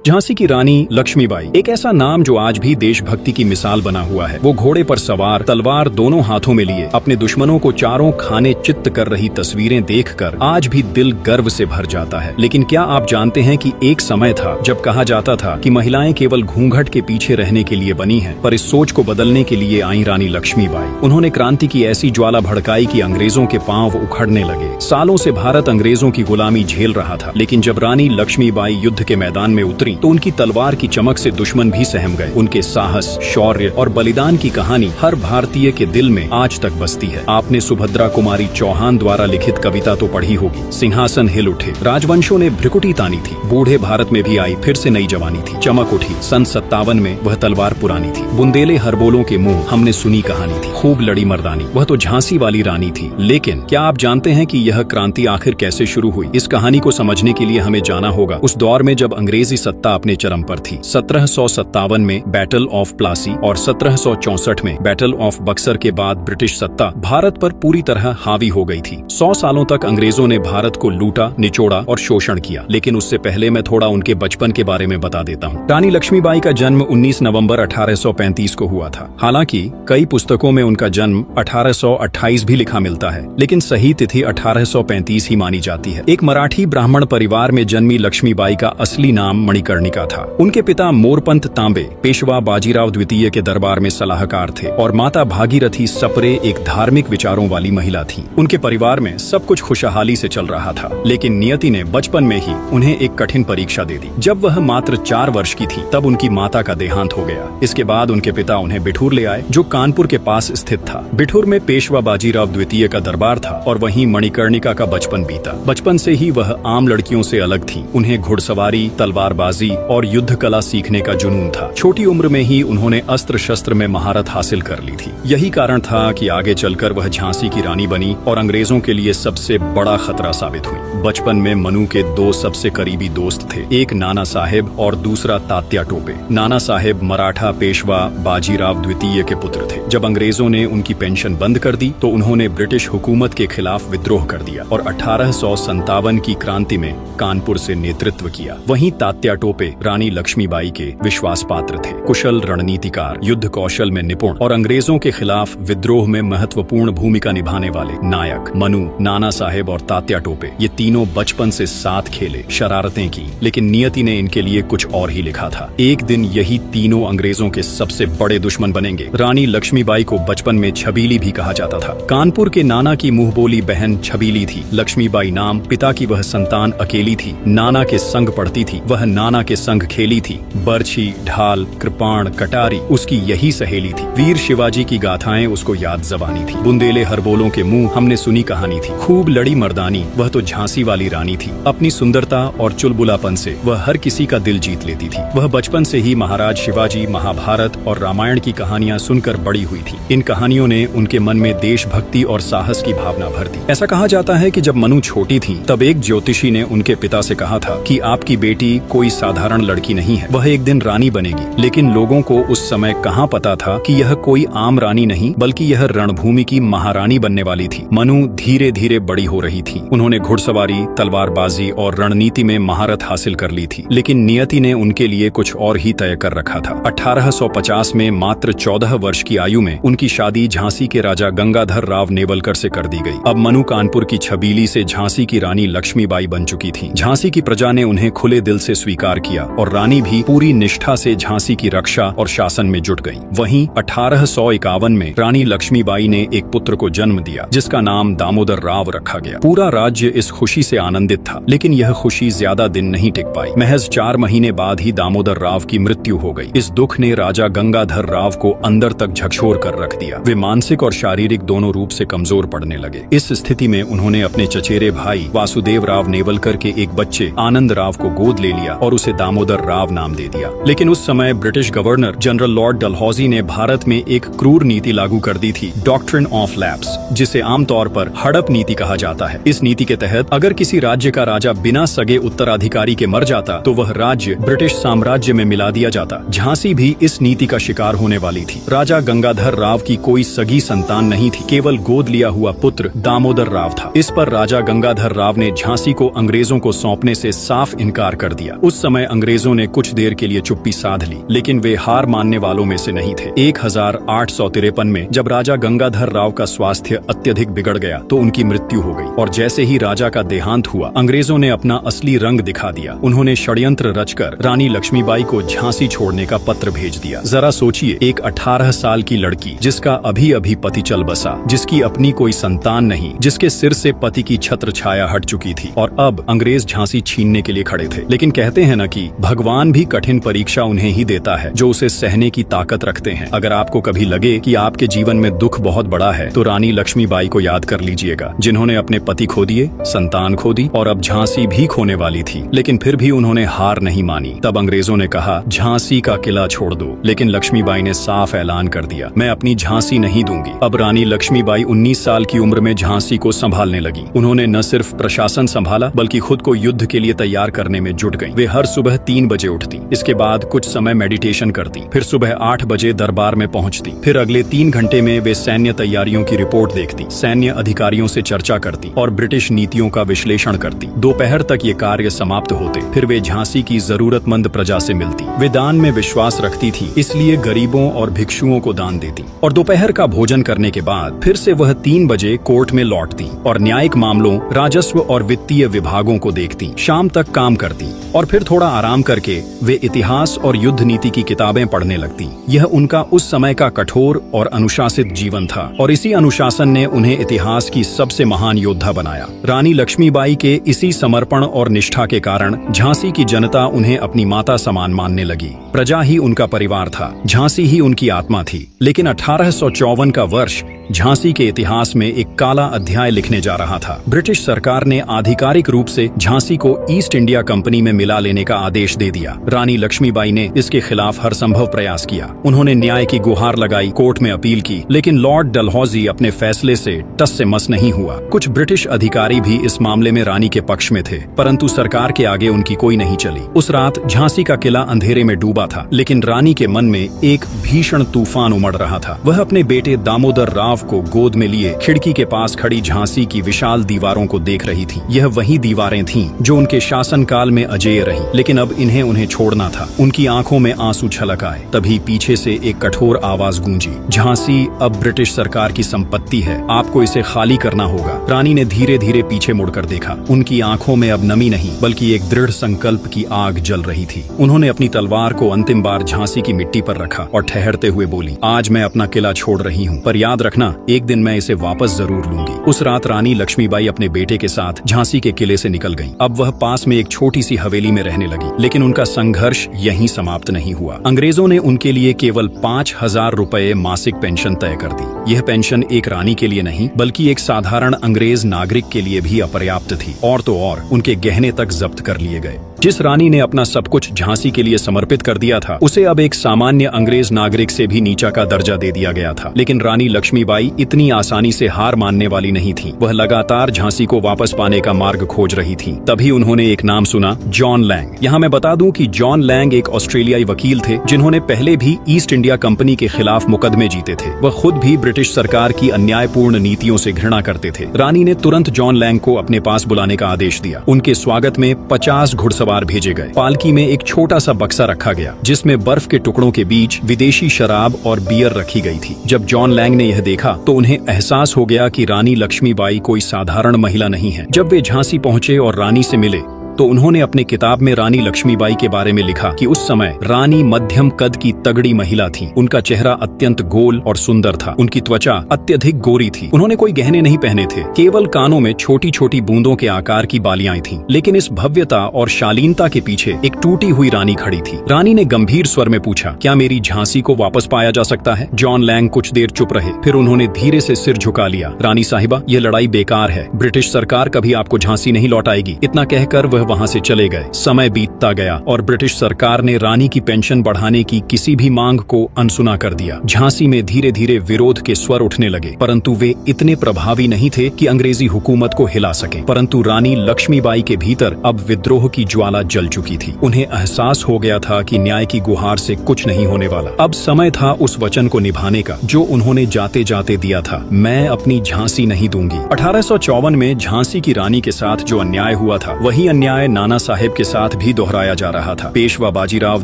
झांसी की रानी लक्ष्मीबाई एक ऐसा नाम जो आज भी देशभक्ति की मिसाल बना हुआ है। वो घोड़े पर सवार, तलवार दोनों हाथों में लिए अपने दुश्मनों को चारों खाने चित्त कर रही तस्वीरें देखकर आज भी दिल गर्व से भर जाता है। लेकिन क्या आप जानते हैं कि एक समय था जब कहा जाता था कि महिलाएं केवल घूंघट के पीछे रहने के लिए बनी हैं, पर इस सोच को बदलने के लिए आई रानी लक्ष्मीबाई। उन्होंने क्रांति की ऐसी ज्वाला भड़काई कि अंग्रेजों के पांव उखड़ने लगे। सालों से भारत अंग्रेजों की गुलामी झेल रहा था, लेकिन जब रानी लक्ष्मीबाई युद्ध के मैदान में उतरी तो उनकी तलवार की चमक से दुश्मन भी सहम गए। उनके साहस, शौर्य और बलिदान की कहानी हर भारतीय के दिल में आज तक बसती है। आपने सुभद्रा कुमारी चौहान द्वारा लिखित कविता तो पढ़ी होगी, सिंहासन हिल उठे, राजवंशों ने भ्रिकुटी तानी थी, बूढ़े भारत में भी आई फिर से नई जवानी थी, चमक उठी, सन 57 में वह तलवार पुरानी थी, बुंदेले हरबोलों के मुंह हमने सुनी कहानी थी, खूब लड़ी मर्दानी, वह तो झांसी वाली रानी थी। लेकिन क्या आप जानते हैं कि यह क्रांति आखिर कैसे शुरू हुई? इस कहानी को समझने के लिए हमें जाना होगा उस दौर में जब अंग्रेजी सत्ता अपने चरम पर थी। 1757 में बैटल ऑफ प्लासी और 1764 में बैटल ऑफ बक्सर के बाद ब्रिटिश सत्ता भारत पर पूरी तरह हावी हो गई थी। 100 सालों तक अंग्रेजों ने भारत को लूटा, निचोड़ा और शोषण किया। लेकिन उससे पहले मैं थोड़ा उनके बचपन के बारे में बता देता हूँ। रानी लक्ष्मीबाई का जन्म 19 नवंबर 1835 को हुआ था। हालांकि कई पुस्तकों में उनका जन्म 1828 भी लिखा मिलता है, लेकिन सही तिथि 1835 ही मानी जाती है। एक मराठी ब्राह्मण परिवार में जन्मी लक्ष्मीबाई का असली नाम मणिकर्णिका था। उनके पिता मोरपंत तांबे पेशवा बाजीराव द्वितीय के दरबार में सलाहकार थे और माता भागीरथी सपरे एक धार्मिक विचारों वाली महिला थी। उनके परिवार में सब कुछ खुशहाली से चल रहा था, लेकिन नियति ने बचपन में ही उन्हें एक कठिन परीक्षा दे दी। जब वह मात्र 4 वर्ष की थी तब उनकी माता का देहांत हो गया। इसके बाद उनके पिता उन्हें बिठूर ले आए, जो कानपुर के पास स्थित था। बिठूर में पेशवा बाजीराव द्वितीय का दरबार था और वहीं मणिकर्णिका का बचपन बीता। बचपन से ही वह आम लड़कियों से अलग थी। उन्हें घुड़सवारी, तलवारबाजी और युद्ध कला सीखने का जुनून था। छोटी उम्र में ही उन्होंने अस्त्र शस्त्र में महारत हासिल कर ली थी। यही कारण था कि आगे चलकर वह झांसी की रानी बनी और अंग्रेजों के लिए सबसे बड़ा खतरा साबित हुई। बचपन में मनु के 2 सबसे करीबी दोस्त थे, एक नाना साहेब और दूसरा तात्या टोपे। नाना साहेब मराठा पेशवा बाजीराव द्वितीय के पुत्र थे। जब अंग्रेजों ने उनकी पेंशन बंद कर दी तो उन्होंने ब्रिटिश हुकूमत के खिलाफ विद्रोह कर दिया और 1857 की क्रांति में कानपुर से नेतृत्व किया। वहीं तात्या टोपे रानी लक्ष्मीबाई के विश्वास पात्र थे, कुशल रणनीतिकार, युद्ध कौशल में निपुण और अंग्रेजों के खिलाफ विद्रोह में महत्वपूर्ण भूमिका निभाने वाले नायक। मनु, नाना साहेब और तात्या टोपे ये तीनों बचपन से साथ खेले, शरारतें की, लेकिन नियति ने इनके लिए कुछ और ही लिखा था। एक दिन यही तीनों अंग्रेजों के सबसे बड़े दुश्मन बनेंगे। रानी लक्ष्मीबाई को बचपन में छबीली भी कहा जाता था। कानपुर के नाना की मुंहबोली बहन छबीली थी। लक्ष्मीबाई नाम, पिता की वह संतान अकेली थी। नाना के संग पढ़ती थी, वह नाना के संग खेली थी। बर्छी, ढाल, कृपाण, कटारी उसकी यही सहेली थी। वीर शिवाजी की गाथाएं उसको याद जबानी थी। बुंदेले हरबोलों के मुंह हमने सुनी कहानी थी। खूब लड़ी मर्दानी, वह तो झांसी वाली रानी थी। अपनी सुंदरता और चुलबुलापन से वह हर किसी का दिल जीत लेती थी। वह बचपन से ही महाराज शिवाजी, महाभारत और रामायण की कहानियां सुनकर बड़ी हुई थी। इन कहानियों ने उनके मन में देशभक्ति और साहस की भावना भर दी। ऐसा कहा जाता है कि जब मनु छोटी थी तब एक ज्योतिषी ने उनके पिता से कहा था कि आपकी बेटी कोई साधारण लड़की नहीं है, वह एक दिन रानी बनेगी। लेकिन लोगों को उस समय कहाँ पता था कि यह कोई आम रानी नहीं बल्कि यह रणभूमि की महारानी बनने वाली थी। मनु धीरे धीरे बड़ी हो रही थी। उन्होंने घुड़सवारी, तलवारबाजी और रणनीति में महारत हासिल कर ली थी, लेकिन नियति ने उनके लिए कुछ और ही तय कर रखा था। 1850 में मात्र 14 वर्ष की आयु में उनकी शादी झांसी के राजा गंगाधर राव नेवलकर से कर दी गई। अब मनु कानपुर की छबीली से झांसी की रानी लक्ष्मीबाई बन चुकी थी। झांसी की प्रजा ने उन्हें खुले दिल से स्वीकार किया और रानी भी पूरी निष्ठा से झांसी की रक्षा और शासन में जुट गई। वहीं 1851 में रानी लक्ष्मीबाई ने एक पुत्र को जन्म दिया जिसका नाम दामोदर राव रखा गया। पूरा राज्य इस खुशी से आनंदित था, लेकिन यह खुशी ज्यादा दिन नहीं टिक पाई। महज 4 महीने बाद ही दामोदर राव की मृत्यु हो गई। इस दुख ने राजा गंगाधर राव को अंदर तक झकझोर कर रख दिया। वे मानसिक और शारीरिक दोनों रूप से कमजोर पड़ने लगे। इस स्थिति में उन्होंने अपने चचेरे भाई वासुदेव राव नेवलकर के एक बच्चे आनंद राव को गोद ले लिया और उसे दामोदर राव नाम दे दिया। लेकिन उस समय British governor general Lord Dalhousie ने भारत में एक क्रूर नीति लागू कर दी थी, डॉक्ट्रिन ऑफ लैप्स, जिसे आमतौर पर हड़प नीति कहा जाता है। इस नीति के तहत अगर किसी राज्य का राजा बिना सगे उत्तराधिकारी के मर जाता तो वह राज्य ब्रिटिश साम्राज्य में मिला दिया जाता। झांसी भी इस नीति का शिकार होने वाली थी। राजा गंगाधर राव की कोई सगी संतान नहीं थी, केवल गोद लिया हुआ पुत्र दामोदर राव था। इस पर राजा गंगाधर राव ने झांसी को अंग्रेजों को सौंपने से साफ इनकार कर दिया। उस समय समय अंग्रेजों ने कुछ देर के लिए चुप्पी साध ली, लेकिन वे हार मानने वालों में से नहीं थे। 1853 में जब राजा गंगाधर राव का स्वास्थ्य अत्यधिक बिगड़ गया तो उनकी मृत्यु हो गई, और जैसे ही राजा का देहांत हुआ अंग्रेजों ने अपना असली रंग दिखा दिया। उन्होंने षड्यंत्र रचकर रानी लक्ष्मीबाई को झांसी छोड़ने का पत्र भेज दिया। जरा सोचिए, एक 18 साल की लड़की जिसका अभी अभी पति चल बसा, जिसकी अपनी कोई संतान नहीं, जिसके सिर से पति की छत्र छाया हट चुकी थी, और अब अंग्रेज झांसी छीनने के लिए खड़े थे। लेकिन कहते हैं न कि भगवान भी कठिन परीक्षा उन्हें ही देता है जो उसे सहने की ताकत रखते हैं। अगर आपको कभी लगे कि आपके जीवन में दुख बहुत बड़ा है तो रानी लक्ष्मीबाई को याद कर लीजिएगा, जिन्होंने अपने पति खो दिए, संतान खो दी और अब झांसी भी खोने वाली थी, लेकिन फिर भी उन्होंने हार नहीं मानी। तब अंग्रेजों ने कहा, झांसी का किला छोड़ दो, लेकिन लक्ष्मीबाई ने साफ ऐलान कर दिया, मैं अपनी झांसी नहीं दूंगी। अब रानी लक्ष्मीबाई 19 साल की उम्र में झांसी को संभालने लगी। उन्होंने न सिर्फ प्रशासन संभाला बल्कि खुद को युद्ध के लिए तैयार करने में जुट गईं। वे हर सुबह 3 बजे उठती, इसके बाद कुछ समय मेडिटेशन करती, फिर सुबह 8 बजे दरबार में पहुंचती, फिर अगले 3 घंटे में वे सैन्य तैयारियों की रिपोर्ट देखती, सैन्य अधिकारियों से चर्चा करती और ब्रिटिश नीतियों का विश्लेषण करती। दोपहर तक ये कार्य समाप्त होते, फिर वे झांसी की जरूरतमंद प्रजा से मिलती। वे दान में विश्वास रखती थी, इसलिए गरीबों और भिक्षुओं को दान देती, और दोपहर का भोजन करने के बाद फिर से वह 3 बजे कोर्ट में लौटती और न्यायिक मामलों, राजस्व और वित्तीय विभागों को देखती। शाम तक काम करती और फिर थोड़ा आराम करके वे इतिहास और युद्ध नीति की किताबें पढ़ने लगती। यह उनका उस समय का कठोर और अनुशासित जीवन था, और इसी अनुशासन ने उन्हें इतिहास की सबसे महान योद्धा बनाया। रानी लक्ष्मीबाई के इसी समर्पण और निष्ठा के कारण झांसी की जनता उन्हें अपनी माता समान मानने लगी। प्रजा ही उनका परिवार था, झांसी ही उनकी आत्मा थी। लेकिन 1854 का वर्ष झांसी के इतिहास में एक काला अध्याय लिखने जा रहा था। ब्रिटिश सरकार ने आधिकारिक रूप से झांसी को ईस्ट इंडिया कंपनी में मिला लेने का आदेश दे दिया। रानी लक्ष्मीबाई ने इसके खिलाफ हर संभव प्रयास किया। उन्होंने न्याय की गुहार लगाई, कोर्ट में अपील की, लेकिन लॉर्ड डलहौजी अपने फैसले से टस से मस नहीं हुआ। कुछ ब्रिटिश अधिकारी भी इस मामले में रानी के पक्ष में थे, परंतु सरकार के आगे उनकी कोई नहीं चली। उस रात झांसी का किला अंधेरे में डूबा था, लेकिन रानी के मन में एक भीषण तूफान उमड़ रहा था। वह अपने बेटे दामोदर राव को गोद में लिए खिड़की के पास खड़ी झांसी की विशाल दीवारों को देख रही थी। यह वही दीवारें थीं जो उनके शासनकाल में अजेय रहीं, लेकिन अब इन्हें उन्हें छोड़ना था। उनकी आंखों में आंसू छलक आए। तभी पीछे से एक कठोर आवाज गूंजी, झांसी अब ब्रिटिश सरकार की संपत्ति है, आपको इसे खाली करना होगा। रानी ने धीरे धीरे पीछे मुड़कर देखा। उनकी आंखों में अब नमी नहीं बल्कि एक दृढ़ संकल्प की आग जल रही थी। उन्होंने अपनी तलवार को अंतिम बार झांसी की मिट्टी पर रखा और ठहरते हुए बोली, आज मैं अपना किला छोड़ रही हूँ, पर याद रखना एक दिन मैं इसे वापस जरूर लूंगी। उस रात रानी लक्ष्मीबाई अपने बेटे के साथ झांसी के किले से निकल गईं। अब वह पास में एक छोटी सी हवेली में रहने लगी, लेकिन उनका संघर्ष यहीं समाप्त नहीं हुआ। अंग्रेजों ने उनके लिए केवल 5,000 रुपए मासिक पेंशन तय कर दी। यह पेंशन एक रानी के लिए नहीं बल्कि एक साधारण अंग्रेज नागरिक के लिए भी अपर्याप्त थी, और तो और उनके गहने तक जब्त कर लिए गए। जिस रानी ने अपना सब कुछ झांसी के लिए समर्पित कर दिया था, उसे अब एक सामान्य अंग्रेज नागरिक से भी नीचा का दर्जा दे दिया गया था। लेकिन रानी लक्ष्मीबाई इतनी आसानी से हार मानने वाली नहीं थी। वह लगातार झांसी को वापस पाने का मार्ग खोज रही थी। तभी उन्होंने एक नाम सुना, जॉन लैंग। यहाँ मैं बता दूं कि जॉन लैंग एक ऑस्ट्रेलियाई वकील थे जिन्होंने पहले भी ईस्ट इंडिया कंपनी के खिलाफ मुकदमे जीते थे। वह खुद भी ब्रिटिश सरकार की अन्यायपूर्ण नीतियों से घृणा करते थे। रानी ने तुरंत जॉन लैंग को अपने पास बुलाने का आदेश दिया। उनके स्वागत में 50 घुड़सवार भेजे गए। पालकी में एक छोटा सा बक्सा रखा गया जिसमें बर्फ के टुकड़ों के बीच विदेशी शराब और बियर रखी गई थी। जब जॉन लैंग ने यह देखा तो उन्हें एहसास हो गया कि रानी लक्ष्मीबाई कोई साधारण महिला नहीं है। जब वे झांसी पहुंचे और रानी से मिले तो उन्होंने अपनी किताब में रानी लक्ष्मीबाई के बारे में लिखा कि उस समय रानी मध्यम कद की तगड़ी महिला थी। उनका चेहरा अत्यंत गोल और सुंदर था। उनकी त्वचा अत्यधिक गोरी थी। उन्होंने कोई गहने नहीं पहने थे, केवल कानों में छोटी छोटी बूंदों के आकार की बालियां थीं। लेकिन इस भव्यता और शालीनता के पीछे एक टूटी हुई रानी खड़ी थी। रानी ने गंभीर स्वर में पूछा, क्या मेरी झांसी को वापस पाया जा सकता है? जॉन लैंग कुछ देर चुप रहे, फिर उन्होंने धीरे से सिर झुका लिया। रानी साहिबा, यह लड़ाई बेकार है। ब्रिटिश सरकार कभी आपको झांसी नहीं लौटाएगी। इतना कहकर वह वहां से चले गए। समय बीतता गया और ब्रिटिश सरकार ने रानी की पेंशन बढ़ाने की किसी भी मांग को अनसुना कर दिया। झांसी में धीरे धीरे विरोध के स्वर उठने लगे, परंतु वे इतने प्रभावी नहीं थे कि अंग्रेजी हुकूमत को हिला सके। परंतु रानी लक्ष्मीबाई के भीतर अब विद्रोह की ज्वाला जल चुकी थी। उन्हें एहसास हो गया था कि न्याय की गुहार से कुछ नहीं होने वाला। अब समय था उस वचन को निभाने का जो उन्होंने जाते जाते दिया था, मैं अपनी झांसी नहीं दूंगी। 1854 में झांसी की रानी के साथ जो अन्याय हुआ था, वही अन्याय न्याय नाना साहेब के साथ भी दोहराया जा रहा था। पेशवा बाजीराव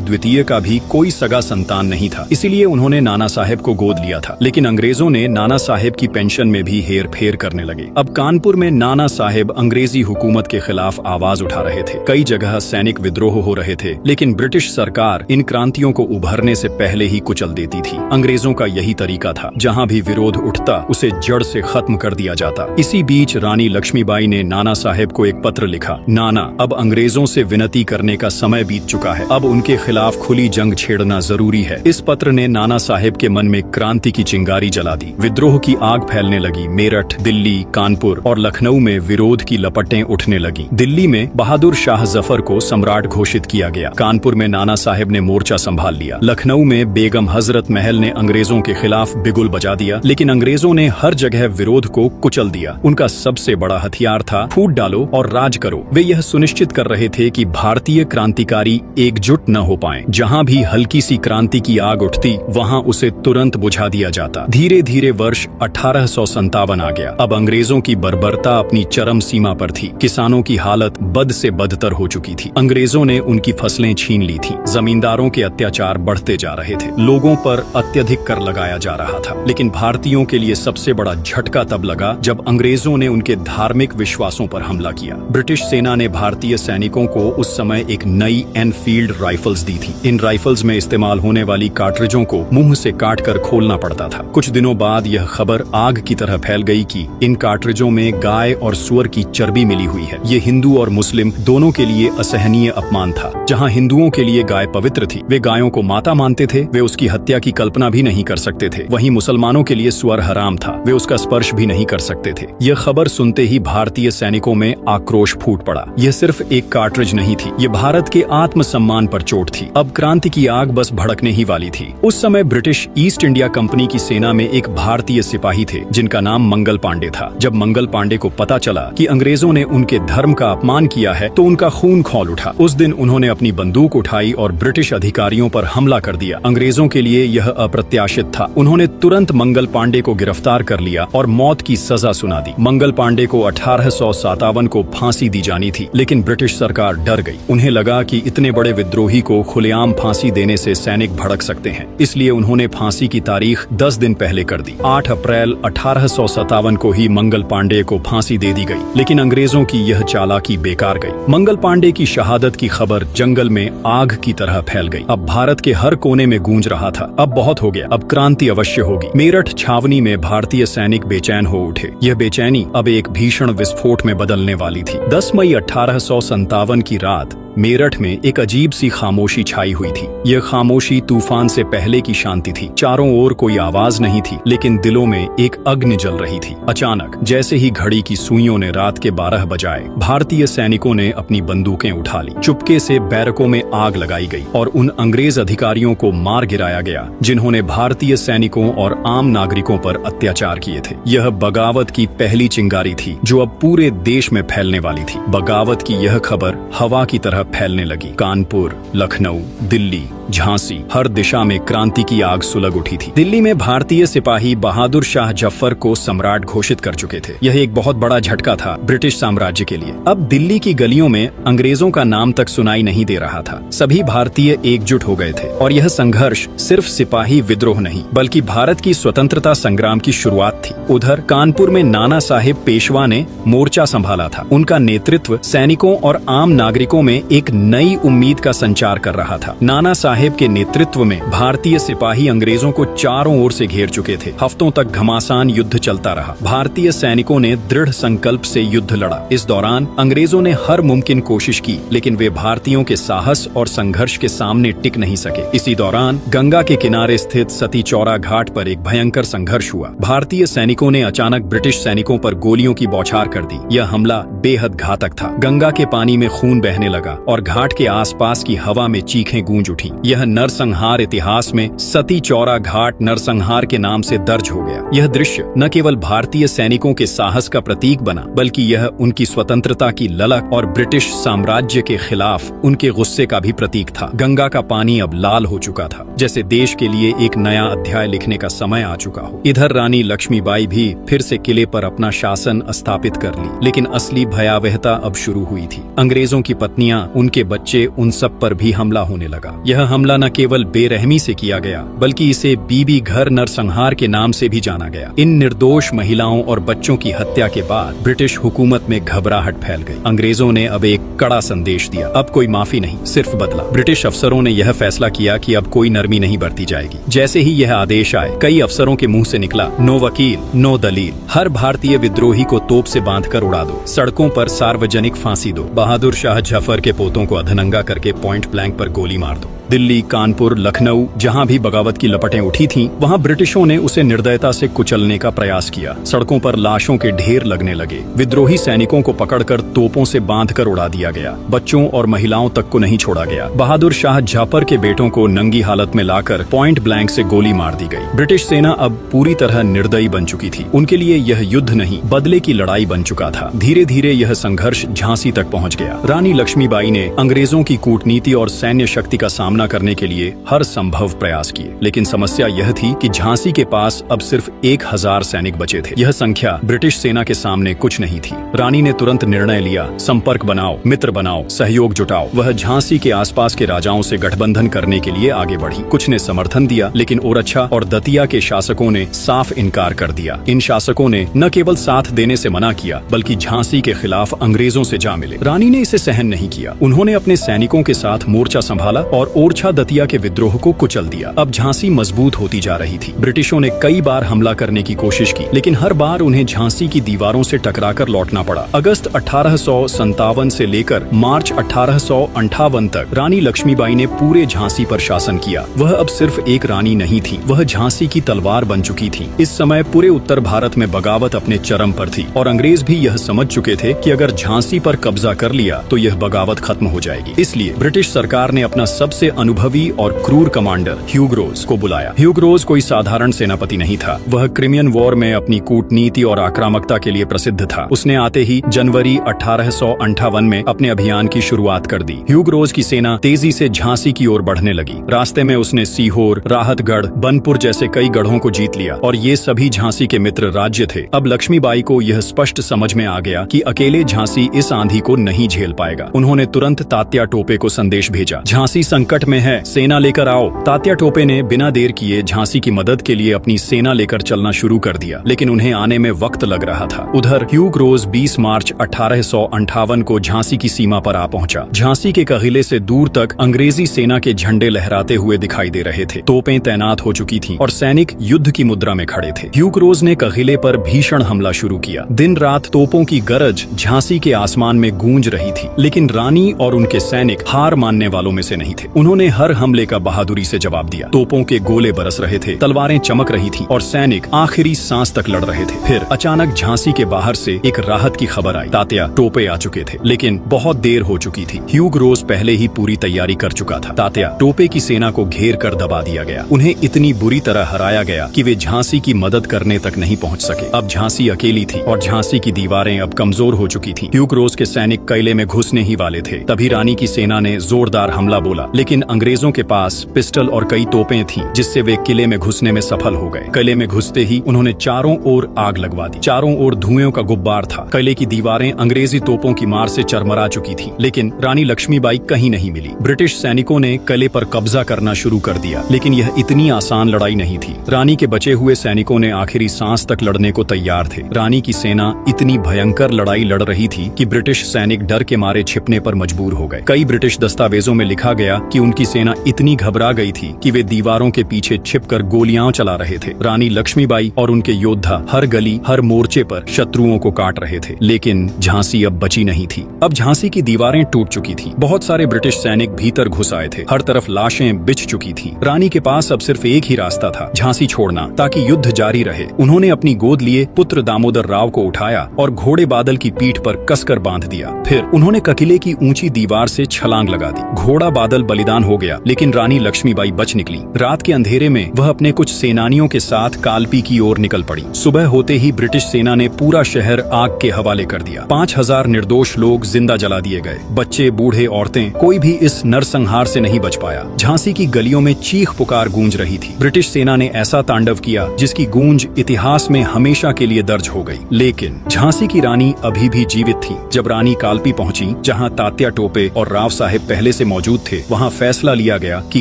द्वितीय का भी कोई सगा संतान नहीं था, इसीलिए उन्होंने नाना साहेब को गोद लिया था। लेकिन अंग्रेजों ने नाना साहेब की पेंशन में भी हेर फेर करने लगे। अब कानपुर में नाना साहेब अंग्रेजी हुकूमत के खिलाफ आवाज उठा रहे थे। कई जगह सैनिक विद्रोह हो रहे थे, लेकिन ब्रिटिश सरकार इन क्रांतियों को उभरने से पहले ही कुचल देती थी। अंग्रेजों का यही तरीका था, जहाँ भी विरोध उठता उसे जड़ से खत्म कर दिया जाता। इसी बीच रानी लक्ष्मीबाई ने नाना साहेब को एक पत्र लिखा। नाना, अब अंग्रेजों से विनती करने का समय बीत चुका है, अब उनके खिलाफ खुली जंग छेड़ना जरूरी है। इस पत्र ने नाना साहेब के मन में क्रांति की चिंगारी जला दी। विद्रोह की आग फैलने लगी। मेरठ, दिल्ली, कानपुर और लखनऊ में विरोध की लपटें उठने लगी। दिल्ली में बहादुर शाह जफर को सम्राट घोषित किया गया। कानपुर में नाना साहेब ने मोर्चा संभाल लिया। लखनऊ में बेगम हजरत महल ने अंग्रेजों के खिलाफ बिगुल बजा दिया, लेकिन अंग्रेजों ने हर जगह विरोध को कुचल दिया। उनका सबसे बड़ा हथियार था फूट डालो और राज करो। वे यह सुनिश्चित कर रहे थे कि भारतीय क्रांतिकारी एकजुट न हो पाएं। जहां भी हल्की सी क्रांति की आग उठती, वहां उसे तुरंत बुझा दिया जाता। धीरे धीरे वर्ष 1857 आ गया। अब अंग्रेजों की बर्बरता अपनी चरम सीमा पर थी। किसानों की हालत बद से बदतर हो चुकी थी। अंग्रेजों ने उनकी फसलें छीन ली थी। जमींदारों के अत्याचार बढ़ते जा रहे थे। लोगों पर अत्यधिक कर लगाया जा रहा था। लेकिन भारतीयों के लिए सबसे बड़ा झटका तब लगा जब अंग्रेजों ने उनके धार्मिक विश्वासों पर हमला किया। ब्रिटिश सेना ने भारतीय सैनिकों को उस समय एक नई एनफील्ड राइफल्स दी थी। इन राइफल्स में इस्तेमाल होने वाली कार्ट्रिजों को मुंह से काटकर खोलना पड़ता था। कुछ दिनों बाद यह खबर आग की तरह फैल गई कि इन कार्ट्रिजों में गाय और सुअर की चर्बी मिली हुई है। ये हिंदू और मुस्लिम दोनों के लिए असहनीय अपमान था। जहाँ हिंदुओं के लिए गाय पवित्र थी, वे गायों को माता मानते थे, वे उसकी हत्या की कल्पना भी नहीं कर सकते थे। वहीं मुसलमानों के लिए सुअर हराम था, वे उसका स्पर्श भी नहीं कर सकते थे। यह खबर सुनते ही भारतीय सैनिकों में आक्रोश फूट पड़ा। यह सिर्फ एक कार्ट्रिज नहीं थी, ये भारत के आत्मसम्मान पर चोट थी। अब क्रांति की आग बस भड़कने ही वाली थी। उस समय ब्रिटिश ईस्ट इंडिया कंपनी की सेना में एक भारतीय सिपाही थे जिनका नाम मंगल पांडे था। जब मंगल पांडे को पता चला कि अंग्रेजों ने उनके धर्म का अपमान किया है, तो उनका खून खौल उठा। उस दिन उन्होंने अपनी बंदूक उठाई और ब्रिटिश अधिकारियों पर हमला कर दिया। अंग्रेजों के लिए यह अप्रत्याशित था। उन्होंने तुरंत मंगल पांडे को गिरफ्तार कर लिया और मौत की सजा सुना दी। मंगल पांडे को 1857 को फांसी दी जानी थी, लेकिन ब्रिटिश सरकार डर गई। उन्हें लगा कि इतने बड़े विद्रोही को खुलेआम फांसी देने से सैनिक भड़क सकते हैं, इसलिए उन्होंने फांसी की तारीख 10 दिन पहले कर दी। 8 अप्रैल 1857 को ही मंगल पांडे को फांसी दे दी गई। लेकिन अंग्रेजों की यह चालाकी बेकार गई। मंगल पांडे की शहादत की खबर जंगल में आग की तरह फैल गई। अब भारत के हर कोने में गूंज रहा था, अब बहुत हो गया, अब क्रांति अवश्य होगी। मेरठ छावनी में भारतीय सैनिक बेचैन हो उठे। यह बेचैनी अब एक भीषण विस्फोट में बदलने वाली थी। 10 मई 1857 की रात मेरठ में एक अजीब सी खामोशी छाई हुई थी। यह खामोशी तूफान से पहले की शांति थी। चारों ओर कोई आवाज नहीं थी, लेकिन दिलों में एक अग्नि जल रही थी। अचानक जैसे ही घड़ी की सुइयों ने रात के 12 बजाए, भारतीय सैनिकों ने अपनी बंदूकें उठा ली। चुपके से बैरकों में आग लगाई गई और उन अंग्रेज अधिकारियों को मार गिराया गया जिन्होंने भारतीय सैनिकों और आम नागरिकों पर अत्याचार किए थे। यह बगावत की पहली चिंगारी थी जो अब पूरे देश में फैलने वाली थी। बगावत की यह खबर हवा की तरह फैलने लगी। कानपुर, लखनऊ, दिल्ली, झांसी, हर दिशा में क्रांति की आग सुलग उठी थी। दिल्ली में भारतीय सिपाही बहादुर शाह जफर को सम्राट घोषित कर चुके थे। यह एक बहुत बड़ा झटका था ब्रिटिश साम्राज्य के लिए। अब दिल्ली की गलियों में अंग्रेजों का नाम तक सुनाई नहीं दे रहा था। सभी भारतीय एकजुट हो गए थे और यह संघर्ष सिर्फ सिपाही विद्रोह नहीं, बल्कि भारत की स्वतंत्रता संग्राम की शुरुआत थी। उधर कानपुर में नाना साहेब पेशवा ने मोर्चा संभाला था। उनका नेतृत्व सैनिकों और आम नागरिकों में एक नई उम्मीद का संचार कर रहा था। नाना साहेब के नेतृत्व में भारतीय सिपाही अंग्रेजों को चारों ओर से घेर चुके थे। हफ्तों तक घमासान युद्ध चलता रहा। भारतीय सैनिकों ने दृढ़ संकल्प से युद्ध लड़ा। इस दौरान अंग्रेजों ने हर मुमकिन कोशिश की, लेकिन वे भारतीयों के साहस और संघर्ष के सामने टिक नहीं सके। इसी दौरान गंगा के किनारे स्थित सती चौरा घाट पर एक भयंकर संघर्ष हुआ। भारतीय सैनिकों ने अचानक ब्रिटिश सैनिकों पर गोलियों की बौछार कर दी। यह हमला बेहद घातक था। गंगा के पानी में खून बहने लगा और घाट के आसपास की हवा में चीखें गूंज उठी। यह नरसंहार इतिहास में सती चौरा घाट नरसंहार के नाम से दर्ज हो गया। यह दृश्य न केवल भारतीय सैनिकों के साहस का प्रतीक बना, बल्कि यह उनकी स्वतंत्रता की ललक और ब्रिटिश साम्राज्य के खिलाफ उनके गुस्से का भी प्रतीक था। गंगा का पानी अब लाल हो चुका था, जैसे देश के लिए एक नया अध्याय लिखने का समय आ चुका हो। इधर रानी लक्ष्मीबाई भी फिर से किले पर अपना शासन स्थापित कर ली, लेकिन असली भयावहता अब शुरू हुई थी। अंग्रेजों की पत्नियां, उनके बच्चे, उन सब पर भी हमला होने लगा। यह हमला न केवल बेरहमी से किया गया, बल्कि इसे बीबी घर नरसंहार के नाम से भी जाना गया। इन निर्दोष महिलाओं और बच्चों की हत्या के बाद ब्रिटिश हुकूमत में घबराहट फैल गई। अंग्रेजों ने अब एक कड़ा संदेश दिया, अब कोई माफी नहीं, सिर्फ बदला। ब्रिटिश अफसरों ने यह फैसला किया कि अब कोई नरमी नहीं बरती जाएगी। जैसे ही यह आदेश आए, कई अफसरों के मुंह से निकला, नो वकील, नो दलील। हर भारतीय विद्रोही को तोप से बांधकर उड़ा दो, सड़कों पर सार्वजनिक फांसी दो, बहादुर शाह जफर के पोतों को अधनंगा करके पॉइंट ब्लैंक पर गोली मार दो। दिल्ली, कानपुर, लखनऊ, जहां भी बगावत की लपटें उठी थीं, वहां ब्रिटिशों ने उसे निर्दयता से कुचलने का प्रयास किया। सड़कों पर लाशों के ढेर लगने लगे। विद्रोही सैनिकों को पकड़कर तोपों से बांधकर उड़ा दिया गया। बच्चों और महिलाओं तक को नहीं छोड़ा गया। बहादुर शाह जाफर के बेटों को नंगी हालत में लाकर पॉइंट ब्लैंक से गोली मार दी गई। ब्रिटिश सेना अब पूरी तरह निर्दयी बन चुकी थी। उनके लिए यह युद्ध नहीं, बदले की लड़ाई बन चुका था। धीरे धीरे यह संघर्ष झांसी तक पहुंच गया। रानी लक्ष्मीबाई ने अंग्रेजों की कूटनीति और सैन्य शक्ति का सामना करने के लिए हर संभव प्रयास किए, लेकिन समस्या यह थी कि झांसी के पास अब सिर्फ 1000 सैनिक बचे थे। यह संख्या ब्रिटिश सेना के सामने कुछ नहीं थी। रानी ने तुरंत निर्णय लिया, संपर्क बनाओ, मित्र बनाओ, सहयोग जुटाओ। वह झांसी के आसपास के राजाओं से गठबंधन करने के लिए आगे बढ़ी। कुछ ने समर्थन दिया, लेकिन ओरछा और दतिया के शासकों ने साफ इनकार कर दिया। इन शासकों ने न केवल साथ देने से मना किया, बल्कि झांसी के खिलाफ अंग्रेजों से जा मिले। रानी ने इसे सहन नहीं किया। उन्होंने अपने सैनिकों के साथ मोर्चा संभाला और ओरछा दतिया के विद्रोह को कुचल दिया। अब झांसी मजबूत होती जा रही थी। ब्रिटिशों ने कई बार हमला करने की कोशिश की, लेकिन हर बार उन्हें झांसी की दीवारों से टकराकर लौटना पड़ा। अगस्त 1857 से लेकर मार्च 1858 तक रानी लक्ष्मीबाई ने पूरे झांसी पर शासन किया। वह अब सिर्फ एक रानी नहीं थी, वह झांसी की तलवार बन चुकी थी। इस समय पूरे उत्तर भारत में बगावत अपने चरम पर थी और अंग्रेज भी यह समझ चुके थे कि अगर झांसी पर कब्जा कर लिया तो यह बगावत खत्म हो जाएगी। इसलिए ब्रिटिश सरकार ने अपना सबसे अनुभवी और क्रूर कमांडर ह्यूग रोज को बुलाया। ह्यूग रोज कोई साधारण सेनापति नहीं था। वह क्रिमियन वॉर में अपनी कूटनीति और आक्रामकता के लिए प्रसिद्ध था। उसने आते ही जनवरी 1858 में अपने अभियान की शुरुआत कर दी। ह्यूग रोज की सेना तेजी से झांसी की ओर बढ़ने लगी। रास्ते में उसने सीहोर, राहतगढ़, बनपुर जैसे कई गढ़ों को जीत लिया और ये सभी झांसी के मित्र राज्य थे। अब लक्ष्मीबाई को यह स्पष्ट समझ में आ गया कि अकेले झांसी इस आंधी को नहीं झेल पाएगा। उन्होंने तुरंत तात्या टोपे को संदेश भेजा, झांसी संकट में है, सेना लेकर आओ। तात्या टोपे ने बिना देर किए झांसी की मदद के लिए अपनी सेना लेकर चलना शुरू कर दिया, लेकिन उन्हें आने में वक्त लग रहा था। उधर ह्यूग रोज 20 मार्च 1858 को झांसी की सीमा पर आ पहुंचा। झांसी के कहिले से दूर तक अंग्रेजी सेना के झंडे लहराते हुए दिखाई दे रहे थे। तोपें तैनात हो चुकी थीं और सैनिक युद्ध की मुद्रा में खड़े थे। ह्यूग रोज ने कहिले पर भीषण हमला शुरू किया। दिन रात तोपों की गरज झांसी के आसमान में गूंज रही थी, लेकिन रानी और उनके सैनिक हार मानने वालों में से नहीं थे। उन्होंने हर हमले का बहादुरी से जवाब दिया। तोपों के गोले बरस रहे थे, तलवारें चमक रही थीं और सैनिक आखिरी सांस तक लड़ रहे थे। फिर अचानक झांसी के बाहर से एक राहत की खबर आई। तात्या टोपे आ चुके थे, लेकिन बहुत देर हो चुकी थी। ह्यूग रोज पहले ही पूरी तैयारी कर चुका था। तात्या टोपे की सेना को घेर कर दबा दिया गया। उन्हें इतनी बुरी तरह हराया गया कि वे झांसी की मदद करने तक नहीं पहुंच सके। अब झांसी अकेली थी और झांसी की दीवारें अब कमजोर हो चुकी थीं। ह्यूग रोज के सैनिक किले में घुसने ही वाले थे। तभी रानी की सेना ने जोरदार हमला बोला, लेकिन अंग्रेजों के पास पिस्टल और कई तोपें थीं, जिससे वे किले में घुसने में सफल हो गए। किले में घुसते ही उन्होंने चारों ओर आग लगवा दी। चारों ओर धुएं का गुब्बार था। किले की दीवारें अंग्रेजी तोपों की मार से चरमरा चुकी थीं, लेकिन रानी लक्ष्मीबाई कहीं नहीं मिली। ब्रिटिश सैनिकों ने किले पर कब्जा करना शुरू कर दिया, लेकिन यह इतनी आसान लड़ाई नहीं थी। रानी के बचे हुए सैनिकों ने आखिरी सांस तक लड़ने को तैयार थे। रानी की सेना इतनी भयंकर लड़ाई लड़ रही थी कि ब्रिटिश सैनिक डर के मारे छिपने पर मजबूर हो गए। कई ब्रिटिश दस्तावेजों में लिखा गया कि उनकी सेना इतनी घबरा गई थी कि वे दीवारों के पीछे छिपकर गोलियां चला रहे थे। रानी लक्ष्मीबाई और उनके योद्धा हर गली हर मोर्चे पर शत्रुओं को काट रहे थे, लेकिन झांसी अब बची नहीं थी। अब झांसी की दीवारें टूट चुकी थी। बहुत सारे ब्रिटिश सैनिक भीतर घुस आए थे। हर तरफ लाशें बिछ चुकी थी। रानी के पास अब सिर्फ एक ही रास्ता था, झांसी छोड़ना, ताकि युद्ध जारी रहे। उन्होंने अपनी गोद लिए पुत्र दामोदर राव को उठाया और घोड़े बादल की पीठ पर कसकर बांध दिया। फिर उन्होंने किले की ऊंची दीवार से छलांग लगा दी। घोड़ा बादल बलिदान हो गया, लेकिन रानी लक्ष्मीबाई बच निकली। रात के अंधेरे में वह अपने कुछ सेनानियों के साथ कालपी की ओर निकल पड़ी। सुबह होते ही ब्रिटिश सेना ने पूरा शहर आग के हवाले कर दिया। 5000 निर्दोष लोग जिंदा जला दिए गए। बच्चे, बूढ़े, औरतें, कोई भी इस नरसंहार से नहीं बच पाया। झांसी की गलियों में चीख पुकार गूंज रही थी। ब्रिटिश सेना ने ऐसा तांडव किया जिसकी गूंज इतिहास में हमेशा के लिए दर्ज हो गई। लेकिन झांसी की रानी अभी भी जीवित थी। जब रानी कालपी पहुंची, जहां तात्या टोपे और राव साहेब पहले से मौजूद थे, वहां फैसला लिया गया कि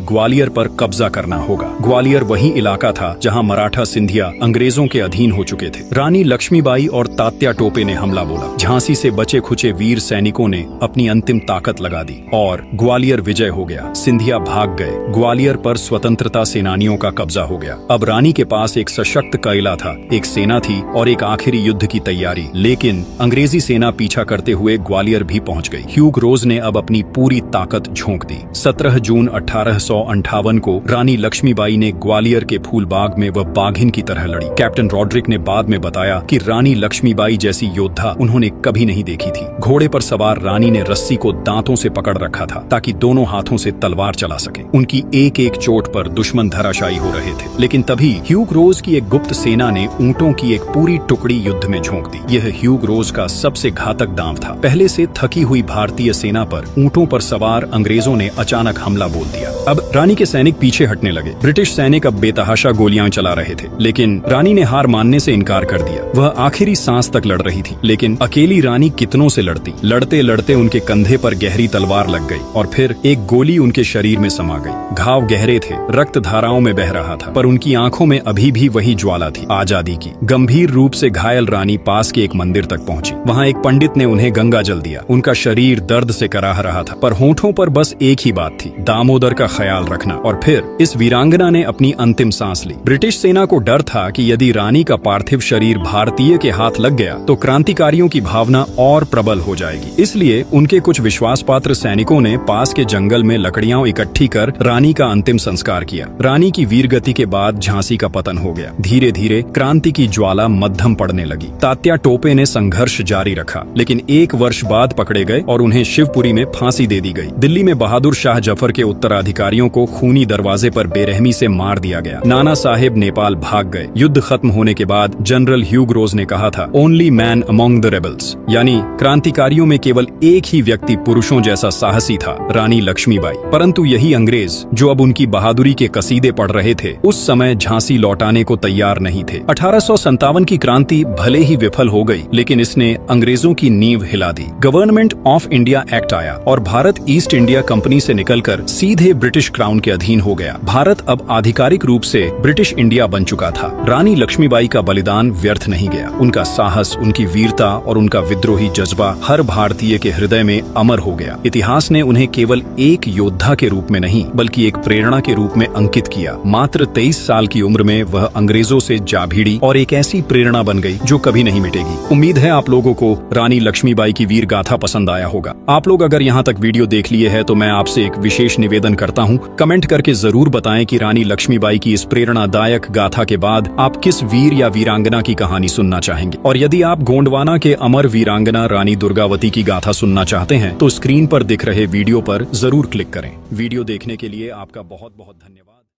ग्वालियर पर कब्जा करना होगा। ग्वालियर वही इलाका था जहां मराठा सिंधिया अंग्रेजों के अधीन हो चुके थे। रानी लक्ष्मीबाई और तात्या टोपे ने हमला बोला। झांसी से बचे खुचे वीर सैनिकों ने अपनी अंतिम ताकत लगा दी और ग्वालियर विजय हो गया। सिंधिया भाग गए। ग्वालियर पर स्वतंत्रता सेनानियों का कब्जा हो गया। अब रानी के पास एक सशक्त किला था, एक सेना थी और एक आखिरी युद्ध की तैयारी। लेकिन अंग्रेजी सेना पीछा करते हुए ग्वालियर भी पहुंच गई। ह्यूग रोज ने अब अपनी पूरी ताकत झोंक दी। 17 जून 1858 को रानी लक्ष्मीबाई ने ग्वालियर के फूलबाग में वह बाघिन की तरह लड़ी। कैप्टन रॉड्रिक ने बाद में बताया कि रानी लक्ष्मीबाई जैसी योद्धा उन्होंने कभी नहीं देखी थी। घोड़े पर सवार रानी ने रस्सी को दांतों से पकड़ रखा था ताकि दोनों हाथों से तलवार चला सके। उनकी एक एक चोट पर दुश्मन धराशायी हो रहे थे। लेकिन तभी ह्यूग रोज की एक गुप्त सेना ने ऊंटों की एक पूरी टुकड़ी युद्ध में झोंक दी। यह ह्यूग रोज का सबसे घातक दांव था। पहले से थकी हुई भारतीय सेना पर ऊंटों पर सवार अंग्रेजों ने अचानक हमला बोल दिया। अब रानी के सैनिक पीछे हटने लगे। ब्रिटिश सैनिक अब बेतहाशा गोलियां चला रहे थे, लेकिन रानी ने हार मानने से इनकार कर दिया। वह आखिरी सांस तक लड़ रही थी, लेकिन अकेली रानी कितनों से लड़ती। लड़ते लड़ते उनके कंधे पर गहरी तलवार लग गई और फिर एक गोली उनके शरीर में समा गई। घाव गहरे थे, रक्त धाराओं में बह रहा था, पर उनकी आंखों में अभी भी वही ज्वाला थी, आजादी की। गंभीर रूप से घायल रानी पास के एक मंदिर तक पहुंची। वहां एक पंडित ने उन्हें गंगा जल दिया। उनका शरीर दर्द से कराह रहा था, पर होठों पर बस एक ही बात थी, दामोदर का ख्याल रखना। और फिर इस वीरांगना ने अपनी अंतिम सांस ली। ब्रिटिश सेना को डर था कि यदि रानी का पार्थिव शरीर भारतीय के हाथ लग गया तो क्रांतिकारियों की भावना और प्रबल हो जाएगी। इसलिए उनके कुछ विश्वास पात्र सैनिकों ने पास के जंगल में लकड़ियां इकट्ठी कर रानी का अंतिम संस्कार किया। रानी की वीरगति के बाद झांसी का पतन हो गया। धीरे धीरे क्रांति की ज्वाला मध्यम पड़ने लगी। तात्या टोपे ने संघर्ष जारी रखा, लेकिन 1 वर्ष बाद पकड़े गए और उन्हें शिवपुरी में फांसी दे दी गई। दिल्ली में बहादुर शाह जफर के उत्तराधिकारियों को खूनी दरवाजे पर बेरहमी से मार दिया गया। नाना साहेब नेपाल भाग गए। युद्ध खत्म होने के बाद जनरल ह्यूग रोज ने कहा था, only man among the rebels, यानी क्रांतिकारियों में केवल एक ही व्यक्ति पुरुषों जैसा साहसी था, रानी लक्ष्मीबाई। परंतु यही अंग्रेज जो अब उनकी बहादुरी के कसीदे पढ़ रहे थे, उस समय झांसी लौटाने को तैयार नहीं थे। 1857 की क्रांति भले ही विफल हो गई, लेकिन इसने अंग्रेजों की नींव हिला दी। गवर्नमेंट ऑफ इंडिया एक्ट आया और भारत ईस्ट इंडिया कंपनी से निकलकर सीधे ब्रिटिश क्राउन के अधीन हो गया। भारत अब आधिकारिक रूप से ब्रिटिश इंडिया बन चुका था। रानी लक्ष्मीबाई का बलिदान व्यर्थ नहीं गया। उनका साहस, उनकी वीरता और उनका विद्रोही जज्बा हर भारतीय के हृदय में अमर हो गया। इतिहास ने उन्हें केवल एक योद्धा के रूप में नहीं, बल्कि एक प्रेरणा के रूप में अंकित किया। मात्र 23 साल की उम्र में वह अंग्रेजों से जा भिड़ी और एक ऐसी प्रेरणा बन गई जो कभी नहीं मिटेगी। उम्मीद है आप लोगों को रानी लक्ष्मीबाई की वीर गाथा पसंद आया होगा। आप लोग अगर यहाँ तक वीडियो देख लिए है तो मैं आपसे एक विशेष निवेदन करता हूँ, कमेंट करके जरूर बताएं कि रानी लक्ष्मीबाई की इस प्रेरणादायक गाथा के बाद आप किस वीर या वीरांगना की कहानी सुनना चाहेंगे। और यदि आप गोंडवाना के अमर वीरांगना रानी दुर्गावती की गाथा सुनना चाहते हैं तो स्क्रीन पर दिख रहे वीडियो पर जरूर क्लिक करें। वीडियो देखने के लिए आपका बहुत बहुत धन्यवाद।